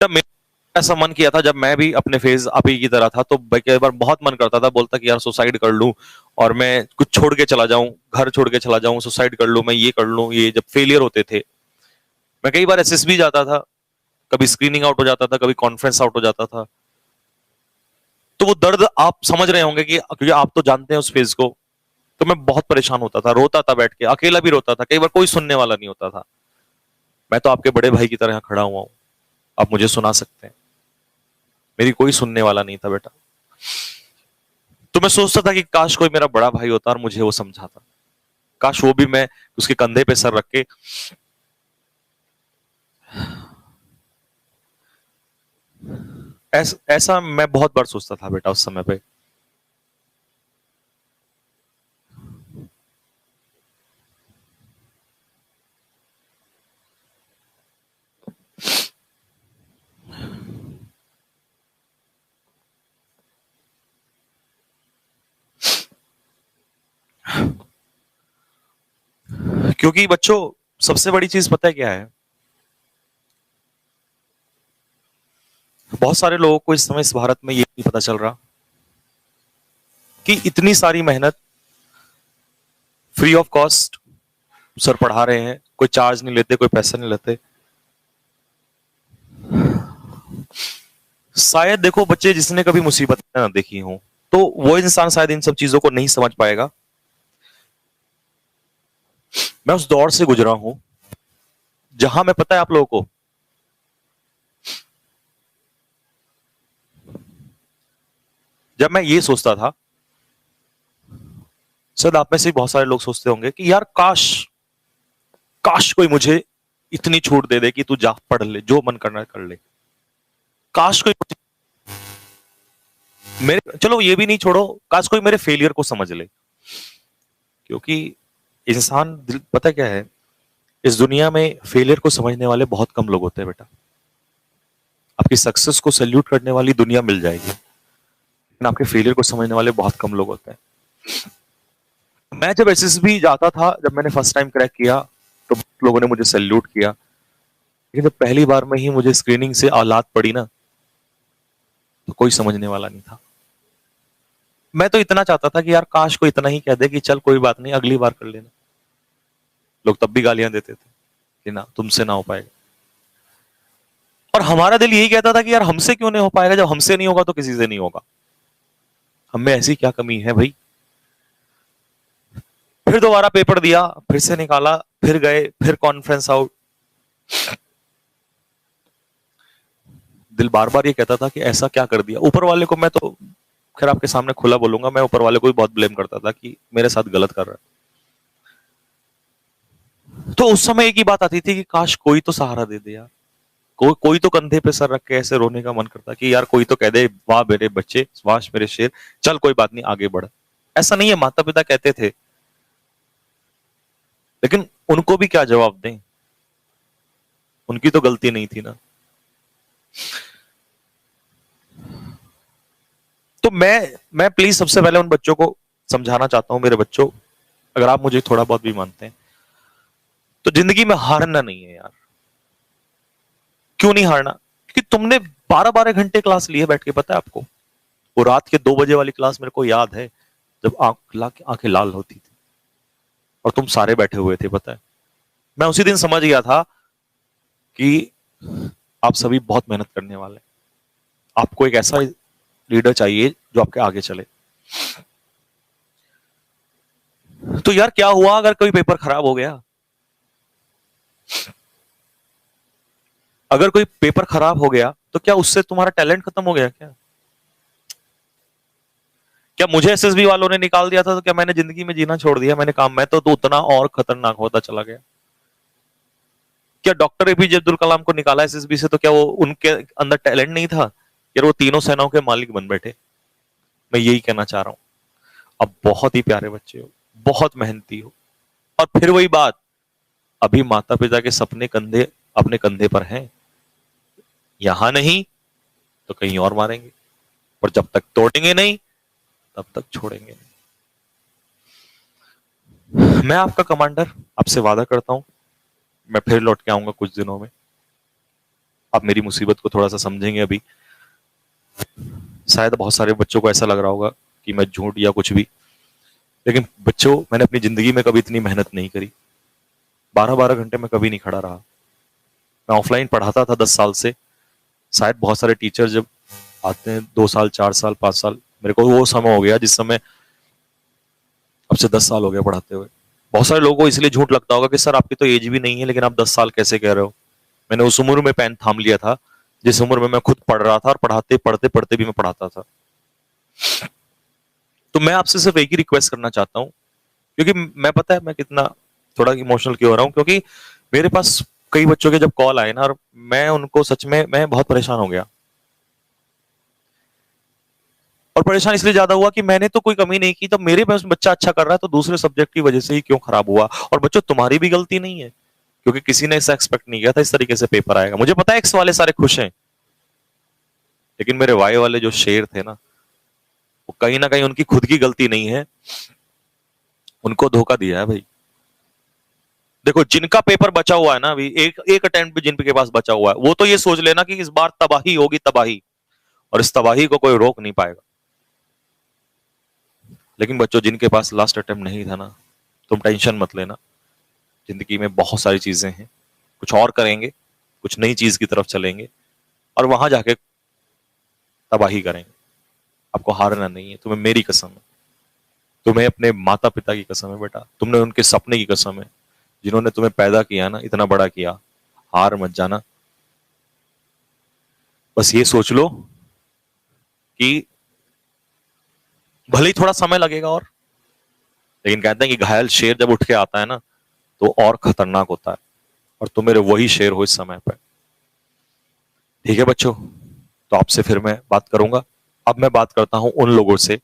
तब मेरा ऐसा मन किया था जब मैं भी अपने फेज आप ही की तरह था, तो कई बार बहुत मन करता था, बोलता कि यार सुसाइड कर लूं और मैं कुछ छोड़ के चला जाऊं, घर छोड़ के चला जाऊं, सुसाइड कर लूं, मैं ये कर लूं। ये जब फेलियर होते थे, मैं कई बार एसएसबी जाता था, कभी स्क्रीनिंग आउट हो जाता था, कभी कॉन्फ्रेंस आउट हो जाता था। तो वो दर्द आप समझ रहे होंगे कि क्योंकि आप तो जानते हैं उस फेज को। तो मैं बहुत परेशान होता था, रोता था बैठ के, अकेला भी रोता था, कई बार कोई सुनने वाला नहीं होता था। मैं तो आपके बड़े भाई की तरह खड़ा हुआ हूं, आप मुझे सुना सकते हैं, मेरी कोई सुनने वाला नहीं था बेटा। तो मैं सोचता था कि काश कोई मेरा बड़ा भाई होता और मुझे वो समझाता, काश वो भी मैं उसके कंधे पे सर रख के ऐसा मैं बहुत बार सोचता था बेटा उस समय पे। क्योंकि बच्चों, सबसे बड़ी चीज पता है क्या है? बहुत सारे लोगों को इस समय इस भारत में ये नहीं पता चल रहा कि इतनी सारी मेहनत फ्री ऑफ कॉस्ट सर पढ़ा रहे हैं, कोई चार्ज नहीं लेते, कोई पैसा नहीं लेते। शायद देखो बच्चे, जिसने कभी मुसीबत ना देखी हो, तो वो इंसान शायद इन सब चीजों को नहीं समझ पाएगा। मैं उस दौर से गुजरा हूं जहां मैं, पता है आप लोगों को, जब मैं ये सोचता था, शायद आप में से बहुत सारे लोग सोचते होंगे कि यार काश, काश कोई मुझे इतनी छूट दे दे कि तू जा पढ़ ले, जो मन करना है कर ले। काश कोई मेरे, चलो ये भी नहीं, छोड़ो, काश कोई मेरे फेलियर को समझ ले। क्योंकि इंसान पता क्या है, इस दुनिया में फेलियर को समझने वाले बहुत कम लोग होते हैं बेटा। आपकी सक्सेस को सैल्यूट करने वाली दुनिया मिल जाएगी, लेकिन आपके फेलियर को समझने वाले बहुत कम लोग होते हैं। मैं जब एसएसबी जाता था, जब मैंने फर्स्ट टाइम क्रैक किया, तो लोगों ने मुझे सैल्यूट किया। लेकिन जब पहली बार में ही मुझे स्क्रीनिंग से औलाद पड़ी ना, तो कोई समझने वाला नहीं था। मैं तो इतना चाहता था कि यार काश कोई इतना ही कह दे कि चल कोई बात नहीं, अगली बार कर लेना। लोग तब भी गालियां देते थे कि ना, तुमसे ना हो पाएगा। और हमारा दिल यही कहता था कि यार हमसे क्यों नहीं हो पाएगा, जब हमसे नहीं होगा तो किसी से नहीं होगा। हमें ऐसी क्या कमी है भाई। फिर दोबारा पेपर दिया, फिर से निकाला, फिर गए, फिर कॉन्फ्रेंस आउट। दिल बार बार ये कहता था कि ऐसा क्या कर दिया। ऊपर वाले को मैं तो खैर आपके सामने खुला बोलूंगा, मैं ऊपर वाले को भी बहुत ब्लेम करता था कि मेरे साथ गलत कर रहा है। तो उस समय एक ही बात आती थी कि काश कोई तो सहारा दे दे यार, कोई तो कंधे पे सर रख के ऐसे रोने का मन करता कि यार कोई तो कह दे, वाह मेरे बच्चे, वाह मेरे शेर, चल कोई बात नहीं आगे बढ़। ऐसा नहीं है, माता पिता कहते थे, लेकिन उनको भी क्या जवाब दें, उनकी तो गलती नहीं थी ना। तो मैं प्लीज सबसे पहले उन बच्चों को समझाना चाहता हूं, मेरे बच्चों, अगर आप मुझे थोड़ा बहुत भी मानते हैं, तो जिंदगी में हारना नहीं है यार। क्यों नहीं हारना? क्योंकि तुमने 12-12 घंटे क्लास ली है बैठ के, पता है आपको। वो रात के 2 बजे वाली क्लास मेरे को याद है, जब आंखें लाल होती थी और तुम सारे बैठे हुए थे, पता है। मैं उसी दिन समझ गया था कि आप सभी बहुत मेहनत करने वाले हैं। आपको एक ऐसा लीडर चाहिए जो आपके आगे चले। तो यार क्या हुआ अगर कोई पेपर खराब हो गया? अगर कोई पेपर खराब हो गया तो क्या उससे तुम्हारा टैलेंट खत्म हो गया क्या? क्या मुझे एसएसबी वालों ने निकाल दिया था तो क्या मैंने जिंदगी में जीना छोड़ दिया? मैंने काम, मैं तो उतना और खतरनाक होता चला गया। क्या डॉक्टर एपीजे अब्दुल कलाम को निकाला एसएसबी से तो क्या वो उनके अंदर टैलेंट नहीं था? यार वो तीनों सेनाओं के मालिक बन बैठे। मैं यही कहना चाह रहा हूं, अब बहुत ही प्यारे बच्चे हो, बहुत मेहनती हो, और फिर वही बात, अभी माता पिता के सपने कंधे, अपने कंधे पर हैं। यहां नहीं तो कहीं और मारेंगे, और जब तक तोड़ेंगे नहीं तब तक छोड़ेंगे नहीं। मैं आपका कमांडर आपसे वादा करता हूं, मैं फिर लौट के आऊंगा कुछ दिनों में। आप मेरी मुसीबत को थोड़ा सा समझेंगे अभी। शायद बहुत सारे बच्चों को ऐसा लग रहा होगा कि मैं झूठ या कुछ भी, लेकिन बच्चों, मैंने अपनी जिंदगी में कभी इतनी मेहनत नहीं करी। 12-12 घंटे में कभी नहीं खड़ा रहा। मैं ऑफलाइन पढ़ाता था 10 साल से। शायद बहुत सारे टीचर जब आते हैं 2 साल, 4 साल, 5 साल, मेरे को वो समय हो गया जिस समय अब से 10 साल हो गया पढ़ाते हुए। बहुत सारे लोगों को इसलिए झूठ लगता होगा कि सर आपकी तो एज भी नहीं है, लेकिन आप 10 साल कैसे कह रहे हो। मैंने उस उम्र में पेन थाम लिया था जिस उम्र में मैं खुद पढ़ रहा था, और पढ़ाते पढ़ते पढ़ते भी मैं पढ़ाता था। तो मैं आपसे सिर्फ एक ही रिक्वेस्ट करना चाहता हूँ, क्योंकि मैं, पता है मैं कितना थोड़ा इमोशनल क्यों हो रहा हूँ, क्योंकि मेरे पास कई बच्चों के जब कॉल आए ना, और मैं उनको सच में, मैं बहुत परेशान हो गया। और परेशान इसलिए ज्यादा हुआ कि मैंने तो कोई कमी नहीं की, तो मेरे पास बच्चा अच्छा कर रहा है तो दूसरे सब्जेक्ट की वजह से ही क्यों खराब हुआ। और बच्चों, तुम्हारी भी गलती नहीं है, क्योंकि किसी ने ऐसा एक्सपेक्ट नहीं किया था इस तरीके से पेपर आएगा। मुझे पता है एक्स वाले सारे खुश हैं, लेकिन मेरे वाई वाले जो शेर थे ना, वो कहीं ना कहीं उनकी खुद की गलती नहीं है, उनको धोखा दिया है भाई। देखो, जिनका पेपर बचा हुआ है ना अभी, एक एक अटेम्प्ट भी जिनके पास बचा हुआ है, वो तो ये सोच लेना कि इस बार तबाही होगी, तबाही, और इस तबाही को कोई रोक नहीं पाएगा। लेकिन बच्चों, जिनके पास लास्ट अटेम्प्ट नहीं था ना, तुम टेंशन मत लेना। जिंदगी में बहुत सारी चीजें हैं, कुछ और करेंगे, कुछ नई चीज की तरफ चलेंगे, और वहां जाके तबाही करेंगे। आपको हारना नहीं है, तुम्हें मेरी कसम है, तुम्हें अपने माता पिता की कसम है बेटा, तुमने उनके सपने की कसम है, जिन्होंने तुम्हें पैदा किया ना, इतना बड़ा किया। हार मत जाना। बस ये सोच लो कि भले ही थोड़ा समय लगेगा, और लेकिन कहते हैं कि घायल शेर जब उठ के आता है ना, तो और खतरनाक होता है। और तुम मेरे वही शेर हो इस समय पर। ठीक है बच्चों, तो आपसे फिर मैं बात करूंगा। अब मैं बात करता हूं उन लोगों से